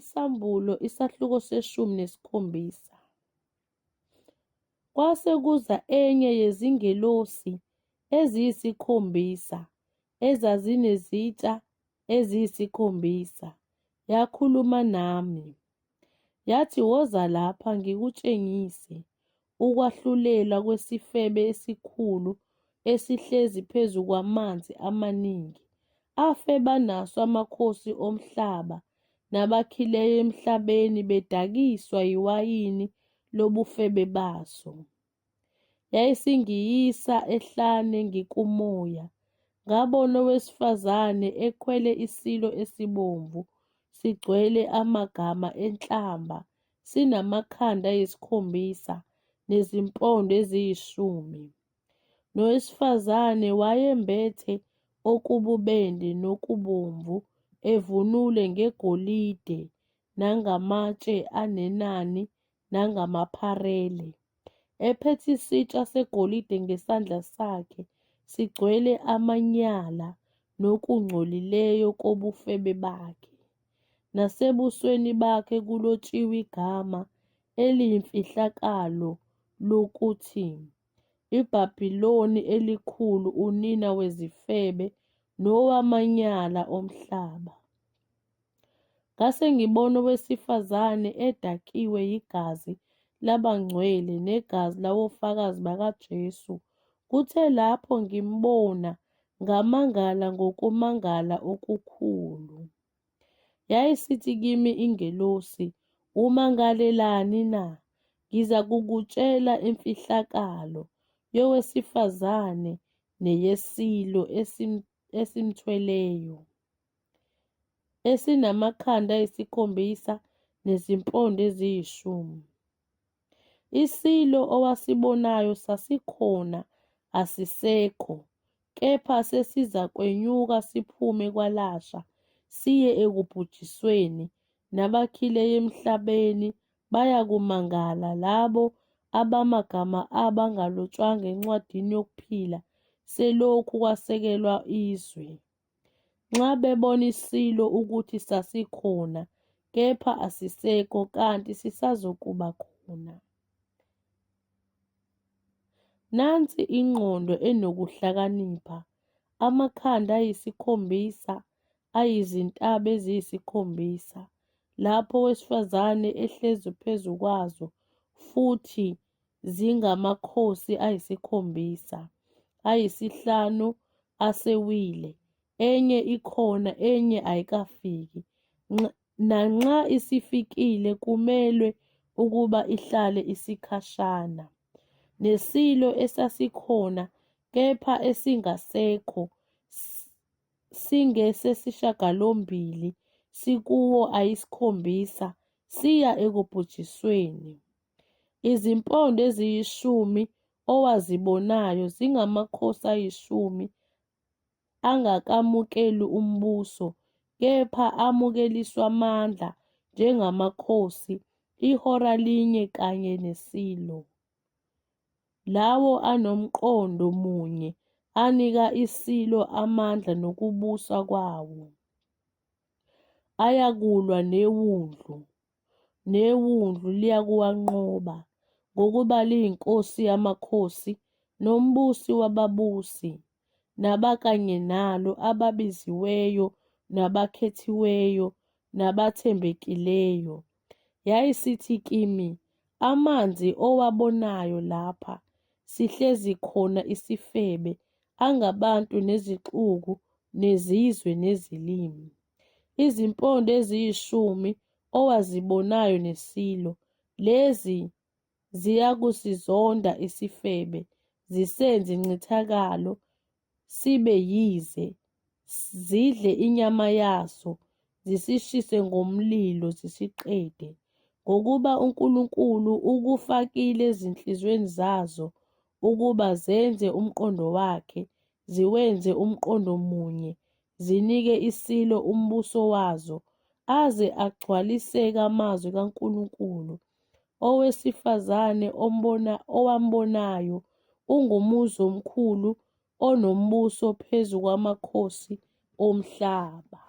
Isambulo isahluko seshumi nesikhombisa. Kwase kuza enye yezingelosi eziyisikhombisa ezazinezitsha eziyisikhombisa yakhuluma nami. Yathi, woza lapha ngikutshengise ukwahlulela kwesifebe esikhulu esihlezi phezu kwamanzi amaningi. Afeba naso amakhosi omhlaba nabakhileyo emhlabeni bedakiswa yiwayini lobufebe baso. Yayisingiyisa ehlane ngikumoya, ngabona owesifazane ekhwele isilo esibomvu, sigcwele amagama enhlamba, sinamakhanda ayisikhombisa nezimpondo eziyishumi. Nowesifazane wayembethe okububende nokubomvu, evunule ngegolide nangamatshe anenani nangamapharele, ephethe isitsha segolide ngesandla sakhe, sigcwele amanyala nokungcolileyo kobufebe bakhe. Nasebusweni bakhe kulotshiwe igama eliyimfihlakalo lokuthi, iBhabhiloni elikhulu, unina wezifebe nowamanyala omhlaba. Ngase ngibona owesifazane edakiwe yigazi labangcwele negazi lawofakazi bakaJesu. Kuthe lapho ngimbona, ngamangala ngokumangala okukhulu. Yayisithi kimi ingelosi, umangalelani na? Ngizakukutshela imfihlakalo yowesifazane neyesilo esimthweleyo, esinamakhanda ayisikhombisa nezimpondo eziyishumi. Isilo owasibonayo sasikhona, asisekho, kepha sesizakwenyuka siphume kwalasha, siye ekubhujisweni, nabakhileyo emhlabeni bayakumangala labo abamagama abo angalotshwanga encwadini yokuphila selokhu kwasekelwa izwe. Nxa bebona isilo ukuthi sasikhona, kepha asisekho, kanti sisazokuba khona. Nansi ingqondo enokuhlakanipha. Amakhanda ayisikhombisa ayizintaba eziyisikhombisa, lapho owesifazane ehlezi phezu kwazo, futhi zingamakhosi ayisikhombisa. Ayisihlanu asewile, enye ikhona, enye ayikafiki. Nanxa isifikile kumelwe ukuba ihlale isikhashana. Nesilo esasikhona, kepha esingasekho, singesesishiyagalombili, sikuwo ayisikhombisa, siya ekubhujisweni. Izimpondo eziyishumi owazibonayo zingamakhosi ayishumi angakamukeli umbuso, kepha amukeliswa amandla njengamakhosi, ihora linye kanye nesilo. Lawo anomqondo munye anika isilo amandla nokubusa kwawo. Ayakulwa newundlu, newundlu liyakuwanqoba, ngokuba liyinkosi yamakhosi nombusi wababusi, nabakanye nalo, ababiziweyo nabakhethiweyo nabathembekileyo. Yayisithi kimi, amanzi owabonayo lapha, sihlezi khona isifebe, angabantu nezixuku nezizwe nezilimi. Izimpondo eziyishumi owazibonayo nesilo, lezi ziyakusizonda isifebe, zisenze incithakalo, sibe yize, zidle inyama yaso, zisishise ngomlilo zisiqede. Ngokuba uNkulunkulu ukufakile ezinhliziyweni zazo ukuba zenze umqondo wakhe, ziwenze umqondo munye, zinike isilo umbuso wazo, aze agcwaliseke amazwi kaNkulunkulu. Owesifazane owambonayo ungumuzi omkhulu onombuso phezu kwamakhosi omhlaba.